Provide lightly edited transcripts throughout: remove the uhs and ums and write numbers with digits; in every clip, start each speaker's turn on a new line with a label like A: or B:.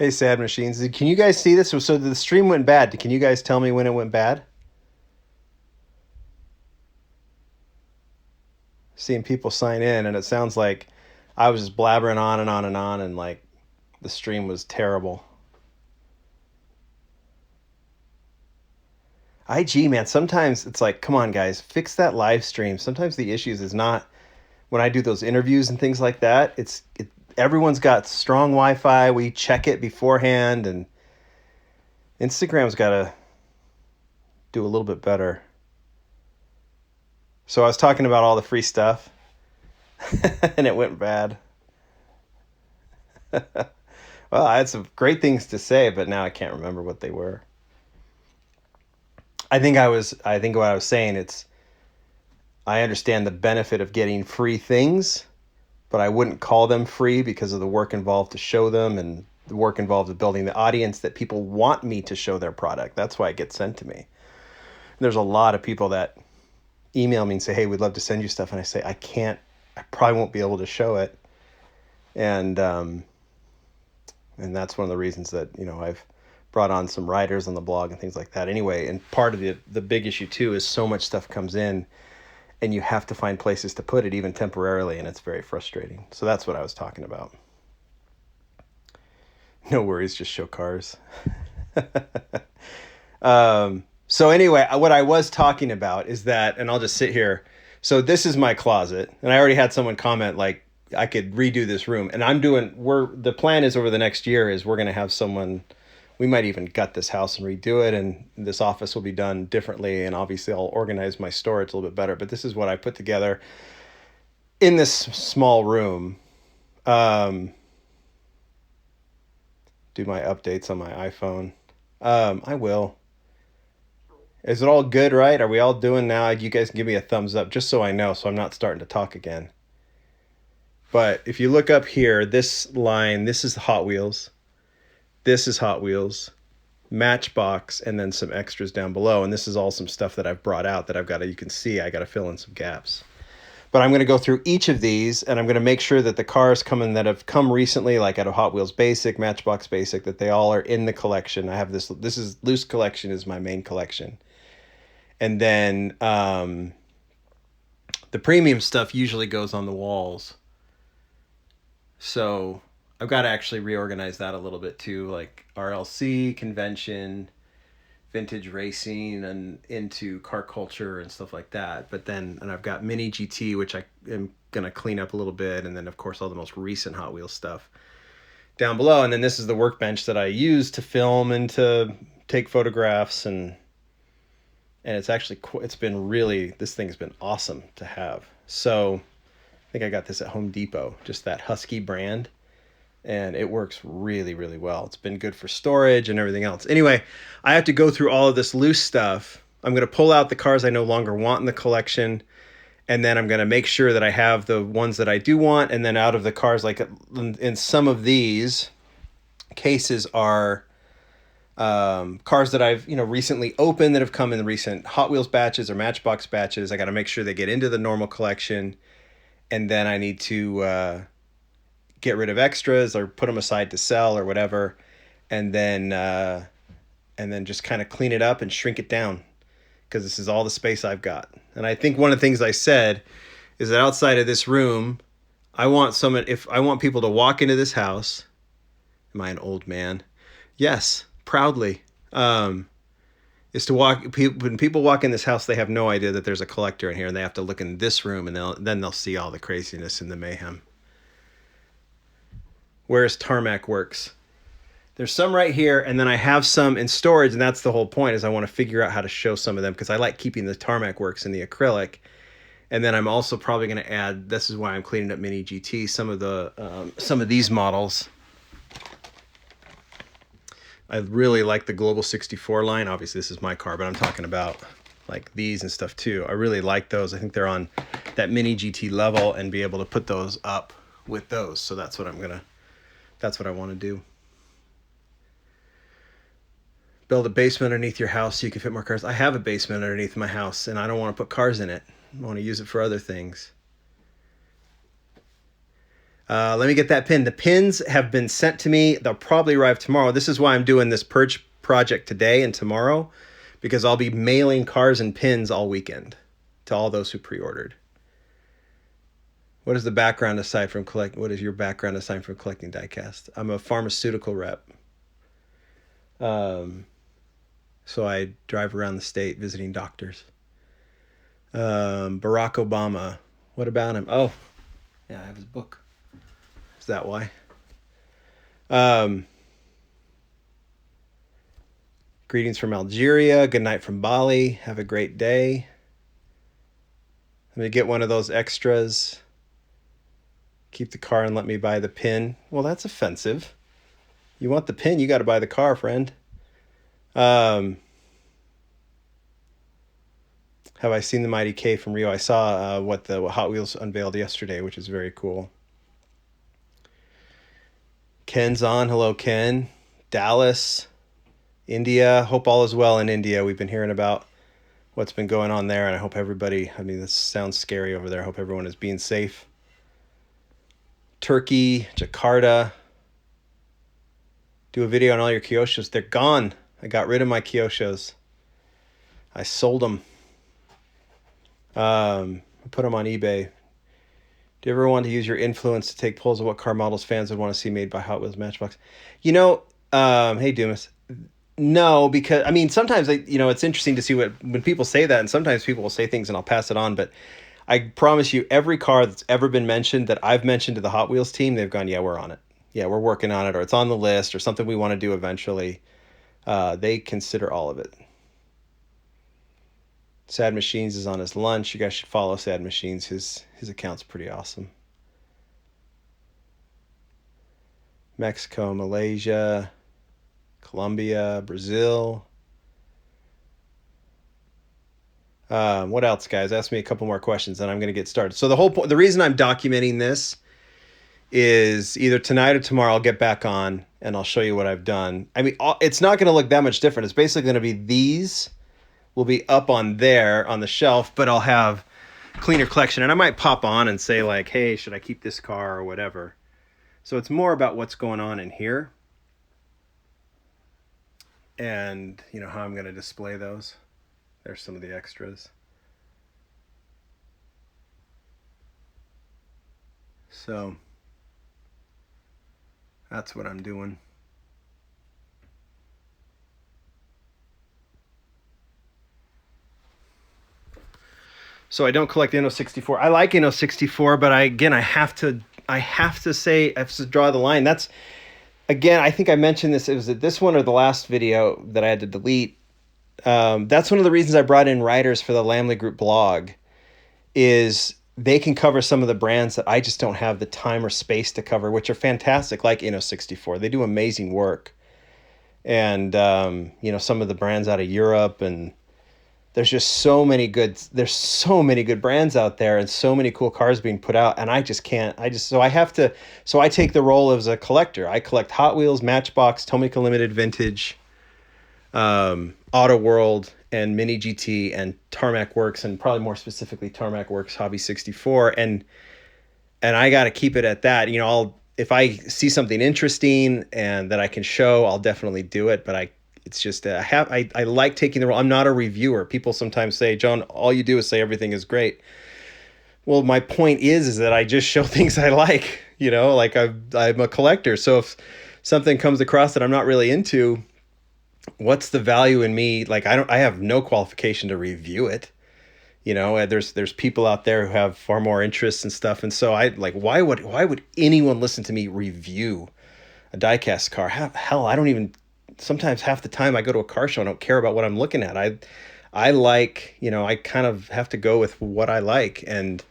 A: Hey, Sad Machines. Can you guys see this? So the stream went bad. Can you guys tell me when it went bad? Seeing people sign in, and it sounds like I was just blabbering on and on and on, and like the stream was terrible. IG, man, sometimes it's like, come on, guys, fix that live stream. Sometimes the issues is not when I do those interviews and things like that. Everyone's got strong Wi-Fi. We check it beforehand, and Instagram's got to do a little bit better. So I was talking about all the free stuff, and it went bad. Well, I had some great things to say, but now I can't remember what they were. I think what I was saying, I understand the benefit of getting free things, but I wouldn't call them free because of the work involved to show them and the work involved with building the audience that people want me to show their product. That's why it gets sent to me. There's a lot of people that email me and say, "Hey, we'd love to send you stuff," and I say, "I can't. I probably won't be able to show it." And and that's one of the reasons that I've brought on some writers on the blog and things like that. Anyway, and part of the big issue too is so much stuff comes in, and you have to find places to put it even temporarily, and it's very frustrating. So that's what I was talking about. No worries, just show cars. So anyway, what I was talking about is that, and I'll just sit here. So this is my closet, and I already had someone comment like I could redo this room, and the plan is over the next year is we're going to have someone, we might even gut this house and redo it, and this office will be done differently, and obviously I'll organize my storage a little bit better, but this is what I put together in this small room. Do my updates on my iPhone. I will. Is it all good, right? Are we all doing now? You guys can give me a thumbs up just so I know, so I'm not starting to talk again. But if you look up here, this line, this is Hot Wheels. This is Hot Wheels, Matchbox, and then some extras down below. And this is all some stuff that I've brought out that you can see I got to fill in some gaps. But I'm going to go through each of these, and I'm going to make sure that the cars that have come recently, like out of Hot Wheels Basic, Matchbox Basic, that they all are in the collection. I have this is Loose Collection is my main collection. And then the premium stuff usually goes on the walls. So I've got to actually reorganize that a little bit too, like RLC, convention, vintage racing, and into car culture and stuff like that. And I've got mini GT, which I am going to clean up a little bit. And then of course all the most recent Hot Wheels stuff down below. And then this is the workbench that I use to film and to take photographs, and it's actually, this thing's been awesome to have. So I think I got this at Home Depot, just that Husky brand, and it works really, really well. It's been good for storage and everything else. Anyway, I have to go through all of this loose stuff. I'm going to pull out the cars I no longer want in the collection, and then I'm going to make sure that I have the ones that I do want, and then out of the cars, like in some of these cases are cars that I've recently opened that have come in the recent Hot Wheels batches or Matchbox batches. I got to make sure they get into the normal collection, and then I need to get rid of extras or put them aside to sell or whatever, and then just kind of clean it up and shrink it down, because this is all the space I've got. And I think one of the things I said is that outside of this room, if I want people to walk into this house. Am I an old man? Yes, proudly. Is to when people walk in this house, they have no idea that there's a collector in here, and they have to look in this room, and then they'll see all the craziness and the mayhem. Where's Tarmac Works? There's some right here, and then I have some in storage, and that's the whole point, is I want to figure out how to show some of them, because I like keeping the Tarmac Works in the acrylic. And then I'm also probably going to add, this is why I'm cleaning up Mini GT, some of these models. I really like the Global 64 line. Obviously, this is my car, but I'm talking about like these and stuff too. I really like those. I think they're on that Mini GT level, and be able to put those up with those. So that's what I want to do. Build a basement underneath your house so you can fit more cars. I have a basement underneath my house, and I don't want to put cars in it. I want to use it for other things. Let me get that pin. The pins have been sent to me. They'll probably arrive tomorrow. This is why I'm doing this purge project today and tomorrow, because I'll be mailing cars and pins all weekend to all those who pre-ordered. What is the background aside from collect? What is your background aside from collecting diecast? I'm a pharmaceutical rep. So I drive around the state visiting doctors. Barack Obama. What about him? Oh, yeah, I have his book. Is that why? Greetings from Algeria. Good night from Bali. Have a great day. Let me get one of those extras. Keep the car and let me buy the pin. Well, that's offensive. You want the pin, you got to buy the car, friend. Have I seen the Mighty K from Rio? I saw what the Hot Wheels unveiled yesterday, which is very cool. Ken's on. Hello, Ken. Dallas, India. Hope all is well in India. We've been hearing about what's been going on there, and I hope everybody, I mean, this sounds scary over there. I hope everyone is being safe. Turkey, Jakarta. Do a video on all your Kyoshos. They're gone. I got rid of my Kyoshos. I sold them. Put them on eBay. Do you ever want to use your influence to take polls of what car models fans would want to see made by Hot Wheels Matchbox? You know, hey, Dumas. No, because, I mean, sometimes, it's interesting to see when people say that, and sometimes people will say things and I'll pass it on, but I promise you, every car that's ever been mentioned that I've mentioned to the Hot Wheels team, they've gone, yeah, we're on it. Yeah, we're working on it, or it's on the list, or something we want to do eventually. They consider all of it. Sad Machines is on his lunch. You guys should follow Sad Machines. His account's pretty awesome. Mexico, Malaysia, Colombia, Brazil. What else, guys? Ask me a couple more questions, and I'm going to get started. So the reason I'm documenting this is either tonight or tomorrow I'll get back on and I'll show you what I've done. I mean, it's not going to look that much different. It's basically going to be these will be up on there on the shelf, but I'll have cleaner collection. And I might pop on and say like, hey, should I keep this car or whatever? So it's more about what's going on in here and, how I'm going to display those. There's some of the extras. So that's what I'm doing. So I don't collect Inno64. I like Inno64, but I have to draw the line. That's, again, I think I mentioned this. It was this one or the last video that I had to delete. That's one of the reasons I brought in writers for the Lamley Group blog, is they can cover some of the brands that I just don't have the time or space to cover, which are fantastic, like Inno64. They do amazing work. And, some of the brands out of Europe, and there's just so many good brands out there and so many cool cars being put out. And I take the role as a collector. I collect Hot Wheels, Matchbox, Tomica Limited Vintage, Auto World, and Mini GT, and Tarmac Works, and probably more specifically Tarmac Works Hobby 64. And I got to keep it at that. If I see something interesting and that I can show, I'll definitely do it. But it's just, I like taking the role. I'm not a reviewer. People sometimes say, John, all you do is say everything is great. Well, my point is that I just show things I like, like I'm a collector. So if something comes across that I'm not really into, what's the value in me? Like, I have no qualification to review it. There's people out there who have far more interests and stuff. And so why would anyone listen to me review a diecast car? Hell, I don't even, sometimes half the time I go to a car show, I don't care about what I'm looking at. I like, I kind of have to go with what I like. And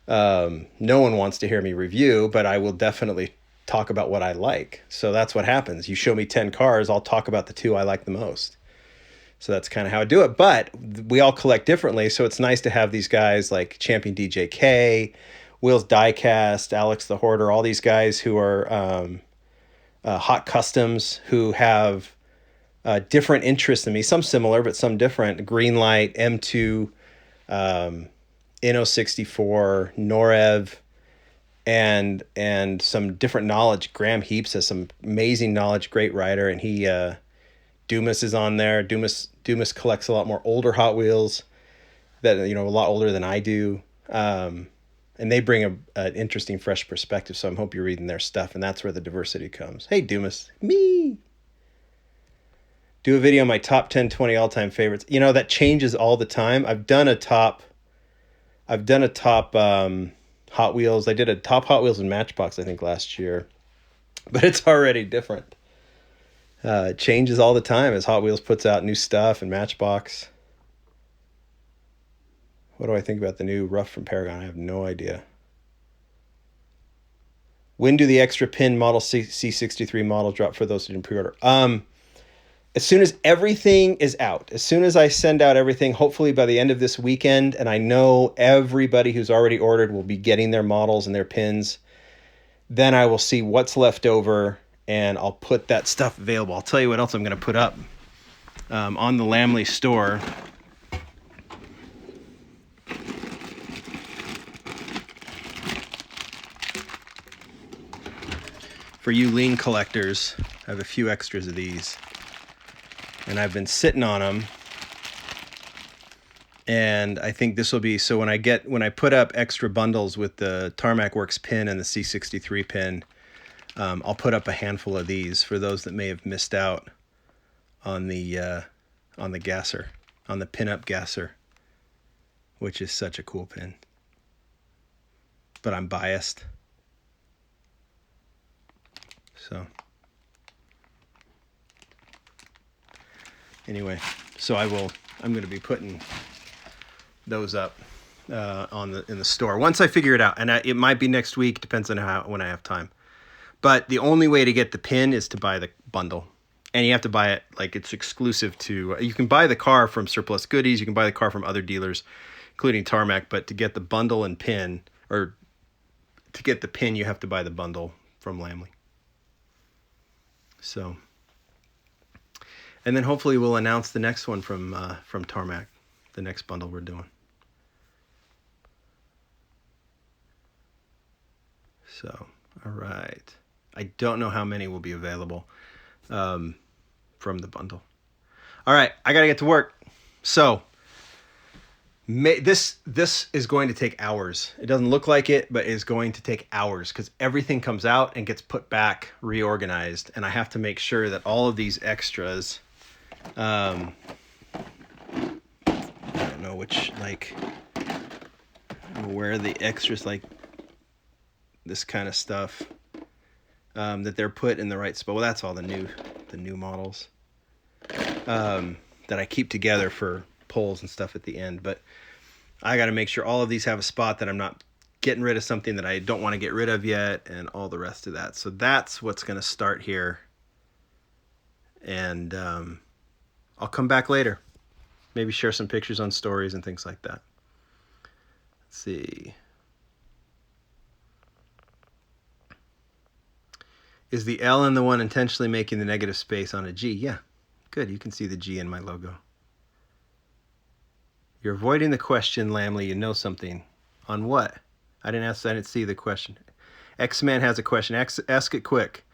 A: no one wants to hear me review, but I will definitely talk about what I like. So that's what happens. You show me 10 cars, I'll talk about the 2 I like the most. So that's kind of how I do it. But we all collect differently. So it's nice to have these guys like Champion DJK, Wheels Diecast, Alex the Hoarder, all these guys who are Hot Customs, who have different interests than me. Some similar, but some different. Greenlight, M2, Inno64, Norev, and some different knowledge. Graham Heaps has some amazing knowledge, great writer, and he Dumas is on there. Dumas collects a lot more older Hot Wheels that, a lot older than I do. And they bring an interesting, fresh perspective. So I hope you're reading their stuff, and that's where the diversity comes. Hey, Dumas, me. Do a video on my top 10, 20 all-time favorites. That changes all the time. I've done a top Hot Wheels. I did a top Hot Wheels and Matchbox, I think, last year, but it's already different. It changes all the time as Hot Wheels puts out new stuff and Matchbox. What do I think about the new Rough from Paragon? I have no idea. When do the extra pin Model C63 models drop for those who didn't pre-order? As soon as everything is out, as soon as I send out everything, hopefully by the end of this weekend, and I know everybody who's already ordered will be getting their models and their pins, then I will see what's left over, and I'll put that stuff available. I'll tell you what else I'm going to put up on the Lamley store. For you lean collectors, I have a few extras of these. And I've been sitting on them. And I think this will be, so when I put up extra bundles with the Tarmac Works pin and the C63 pin, I'll put up a handful of these for those that may have missed out on the gasser, on the pin-up gasser, which is such a cool pin. But I'm biased. So anyway, I'm going to be putting those up in the store once I figure it out, and it might be next week, depends on when I have time. But the only way to get the pin is to buy the bundle, and you have to buy it like it's exclusive to. You can buy the car from Surplus Goodies, you can buy the car from other dealers, including Tarmac. But to get the bundle and pin, or to get the pin, you have to buy the bundle from Lamley. So, and then hopefully we'll announce the next one from Tarmac, the next bundle we're doing. So, all right. I don't know how many will be available from the bundle. All right, I got to get to work. So, this is going to take hours. It doesn't look like it, but it's going to take hours because everything comes out and gets put back, reorganized, and I have to make sure that all of these extras, I don't know which, where the extras, like this kind of stuff, that they're put in the right spot. Well, that's all the new models that I keep together for polls and stuff at the end. But I got to make sure all of these have a spot, that I'm not getting rid of something that I don't want to get rid of yet, and all the rest of that. So that's what's going to start here. And I'll come back later. Maybe share some pictures on stories and things like that. Let's see. Is the L in the one intentionally making the negative space on a G? Yeah. Good. You can see the G in my logo. You're avoiding the question, Lamley. You know something. On what? I didn't see the question. X-Man has a question. Ask it quick.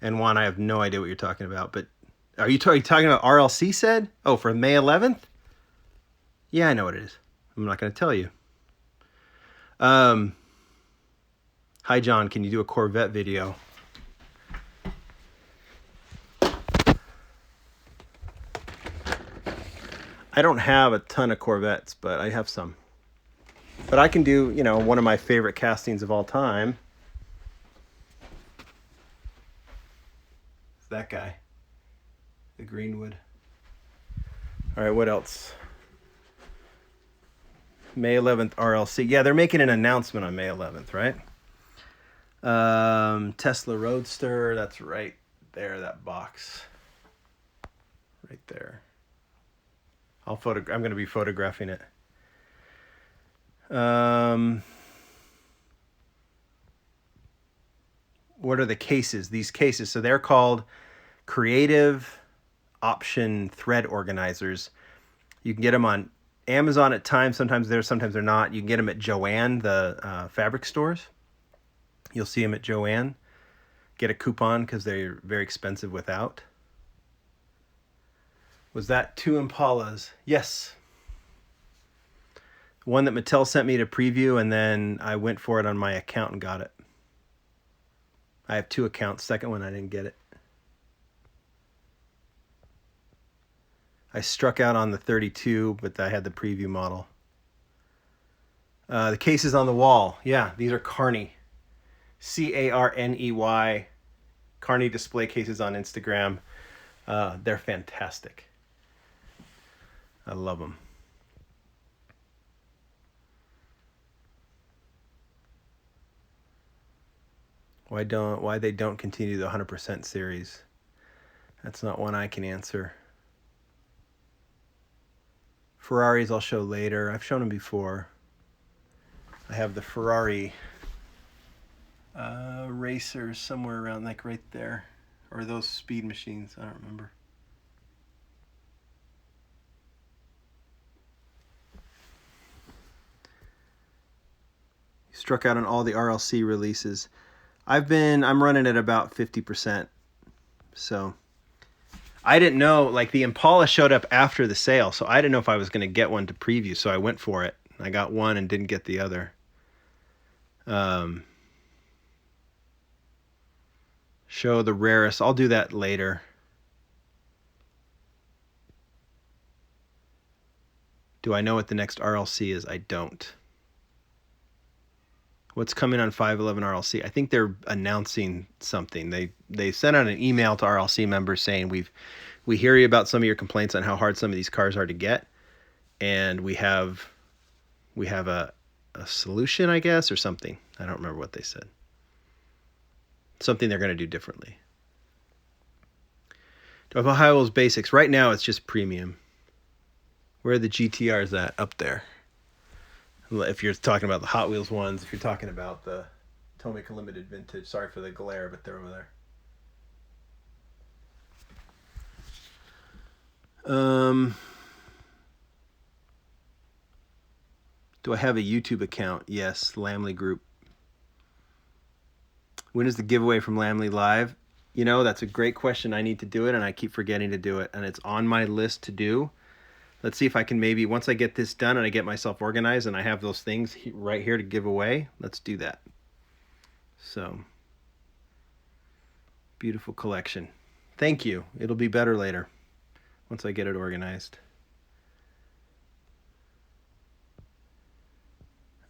A: And Juan, I have no idea what you're talking about. But are you talking about RLC said? Oh, for May 11th? Yeah, I know what it is. I'm not going to tell you. Hi, John. Can you do a Corvette video? I don't have a ton of Corvettes, but I have some. But I can do, one of my favorite castings of all time. It's that guy. The Greenwood. All right, what else? May 11th, RLC. Yeah, they're making an announcement on May 11th, right? Tesla Roadster. That's right there, that box. Right there. I'm going to be photographing it. What are the cases? These cases. So they're called creative option thread organizers. You can get them on Amazon at times. Sometimes they're not. You can get them at Joann, the fabric stores. You'll see them at Joann. Get a coupon because they're very expensive without. Was that 2 Impalas? Yes. One that Mattel sent me to preview, and then I went for it on my account and got it. I have 2 accounts. Second one, I didn't get it. I struck out on the 32, but I had the preview model. The cases on the wall. Yeah, these are Carney. Carney. Carney display cases on Instagram. They're fantastic. I love them. Why they don't continue the 100% series? That's not one I can answer. Ferraris I'll show later. I've shown them before. I have the Ferrari racers somewhere around, like right there. Or those speed machines, I don't remember. Struck out on all the RLC releases. I'm running at about 50%. So I didn't know, like the Impala showed up after the sale, so I didn't know if I was going to get one to preview, so I went for it. I got one and didn't get the other. Show the rarest. I'll do that later. Do I know what the next RLC is? I don't. What's coming on 511 RLC? I think they're announcing something. They sent out an email to RLC members saying we hear you about some of your complaints on how hard some of these cars are to get, and we have a solution, I guess, or something. I don't remember what they said. Something they're going to do differently. Do I have High Wheels Basics? Right now it's just premium. Where are the GTRs at? Up there. If you're talking about the Hot Wheels ones, if you're talking about the Tomica Limited Vintage, sorry for the glare, but they're over there. Do I have a YouTube account? Yes, Lamley Group. When is the giveaway from Lamley live? You know, that's a great question. I need to do it, and I keep forgetting to do it, and it's on my list to do. Let's see if I can maybe, once I get this done and I get myself organized and I have those things right here to give away, let's do that. So, beautiful collection. Thank you. It'll be better later once I get it organized.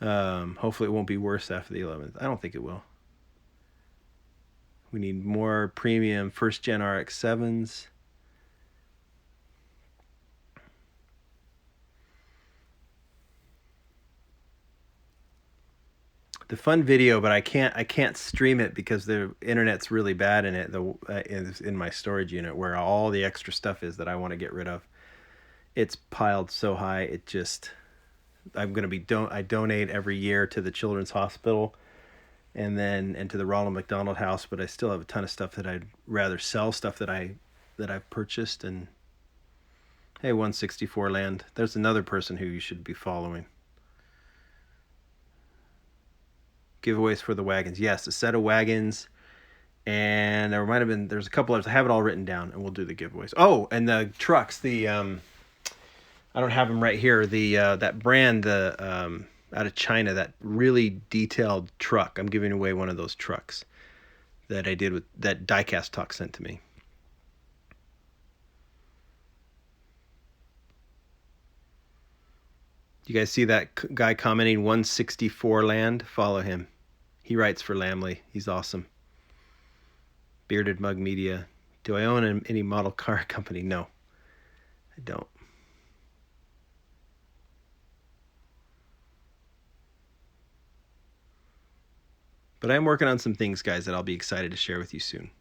A: Hopefully it won't be worse after the 11th. I don't think it will. We need more premium first gen RX-7s. The fun video, but I can't stream it because the internet's really bad in it. In my storage unit where all the extra stuff is that I want to get rid of. It's piled so high. I donate every year to the Children's Hospital, and to the Ronald McDonald House. But I still have a ton of stuff that I'd rather sell, stuff that I've purchased. And hey, 164 Land. There's another person who you should be following. Giveaways for the wagons. Yes, a set of wagons. And there's a couple others. I have it all written down, and we'll do the giveaways. Oh, and the trucks. I don't have them right here. That brand, out of China, that really detailed truck. I'm giving away one of those trucks that I did with that Diecast Talk sent to me. You guys see that guy commenting 164 Land? Follow him. He writes for Lamley. He's awesome. Bearded Mug Media. Do I own any model car company? No, I don't. But I'm working on some things, guys, that I'll be excited to share with you soon.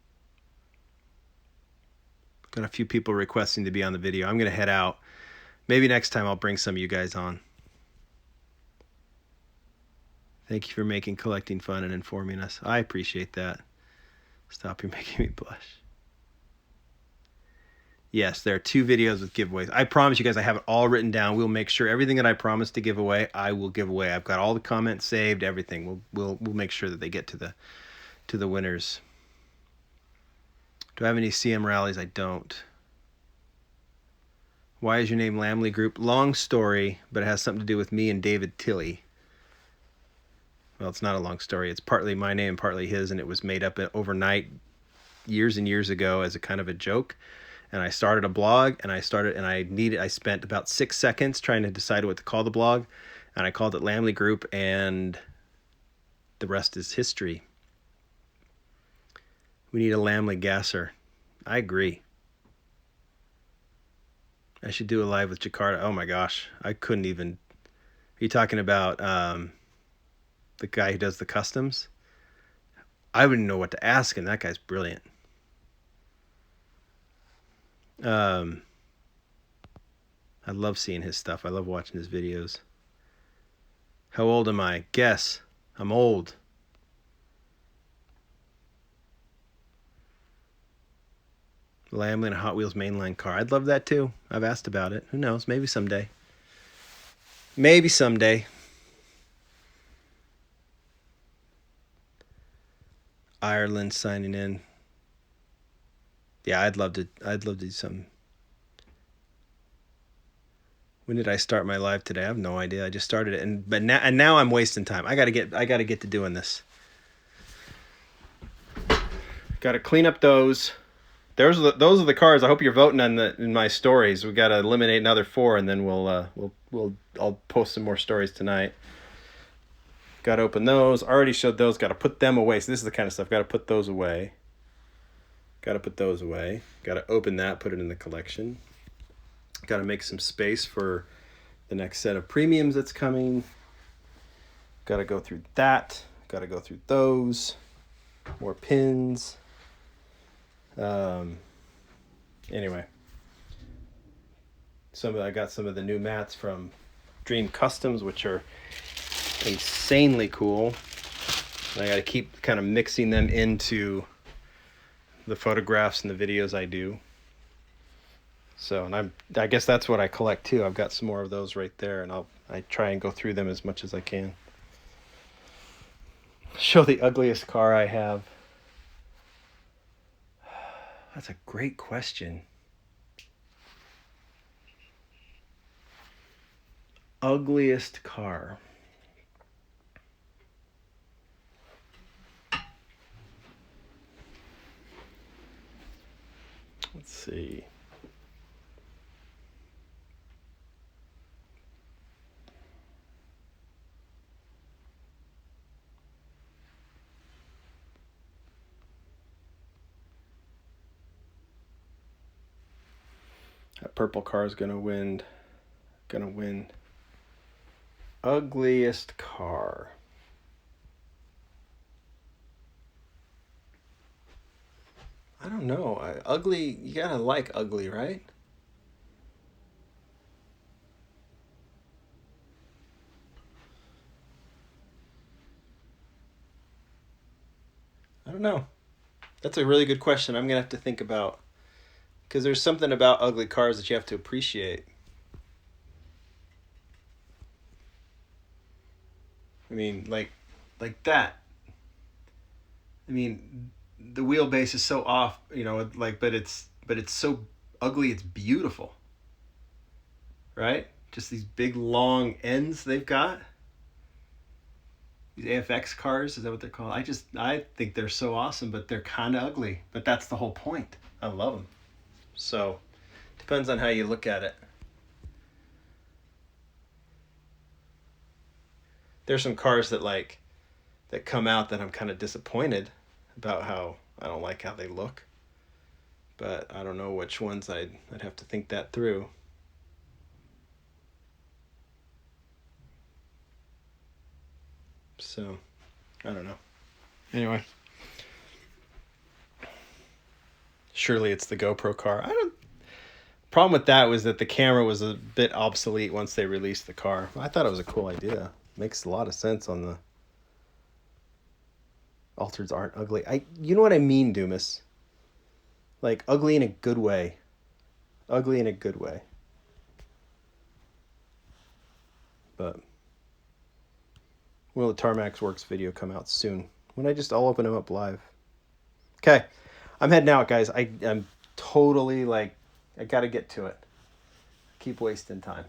A: Got a few people requesting to be on the video. I'm going to head out. Maybe next time I'll bring some of you guys on. Thank you for making collecting fun and informing us. I appreciate that. Stop, you're making me blush. Yes, there are 2 videos with giveaways. I promise you guys, I have it all written down. We'll make sure everything that I promised to give away, I will give away. I've got all the comments saved, everything. We'll make sure that they get to the winners. Do I have any CM rallies? I don't. Why is your name Lamley Group? Long story, but it has something to do with me and David Tilley. Well, it's not a long story. It's partly my name, partly his, and it was made up overnight years and years ago as a kind of a joke. And I started a blog, and I spent about 6 seconds trying to decide what to call the blog, and I called it Lamley Group, and the rest is history. We need a Lamley gasser. I agree. I should do a live with Jakarta. Oh my gosh, I couldn't even. Are you talking about the guy who does the customs? I wouldn't know what to ask him. That guy's brilliant. I love seeing his stuff. I love watching his videos. How old am I? Guess. I'm old. Lamley in a Hot Wheels mainline car. I'd love that too. I've asked about it. Who knows? Maybe someday. Maybe someday. Ireland signing in. Yeah, I'd love to do something. When did I start my live today? I have no idea. I just started it, but now I'm wasting time. I gotta get to doing this. Got to clean up those. Those are the cars. I hope you're voting in my stories. We got to eliminate another 4, and then I'll post some more stories tonight. Got to open those. Already showed those. Got to put them away. So this is the kind of stuff. Got to put those away. Got to put those away. Got to open that. Put it in the collection. Got to make some space for the next set of premiums that's coming. Got to go through that. Got to go through those. More pins. Anyway, I got some of the new mats from Dream Customs, which are insanely cool. And I got to keep kind of mixing them into the photographs and the videos I do. So, and I guess that's what I collect too. I've got some more of those right there, and I try and go through them as much as I can. Show the ugliest car I have. That's a great question. Ugliest car. Let's see. That purple car is gonna win. Ugliest car. I don't know. Ugly. You gotta like ugly, right? I don't know. That's a really good question. I'm gonna have to think about, because there's something about ugly cars that you have to appreciate. I mean, like that. I mean, the wheelbase is so off, but it's so ugly. It's beautiful, right? Just these big long ends they've got. These AFX cars, is that what they're called? I think they're so awesome, but they're kind of ugly. But that's the whole point. I love them. So, depends on how you look at it. There's some cars that come out that I'm kind of disappointed about how I don't like how they look. But I don't know which ones I'd have to think that through. So, I don't know. Anyway. Surely it's the GoPro car. Problem with that was that the camera was a bit obsolete once they released the car. I thought it was a cool idea. Makes a lot of sense on the Altereds aren't ugly. You know what I mean, Dumas? Like ugly in a good way. Ugly in a good way. But will the Tarmax Works video come out soon? I'll open them up live. Okay. I'm heading out, guys. I'm totally like, I got to get to it. Keep wasting time.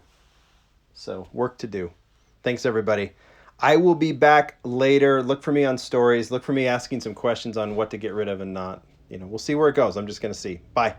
A: So, work to do. Thanks, everybody. I will be back later. Look for me on stories. Look for me asking some questions on what to get rid of and not. We'll see where it goes. I'm just going to see. Bye.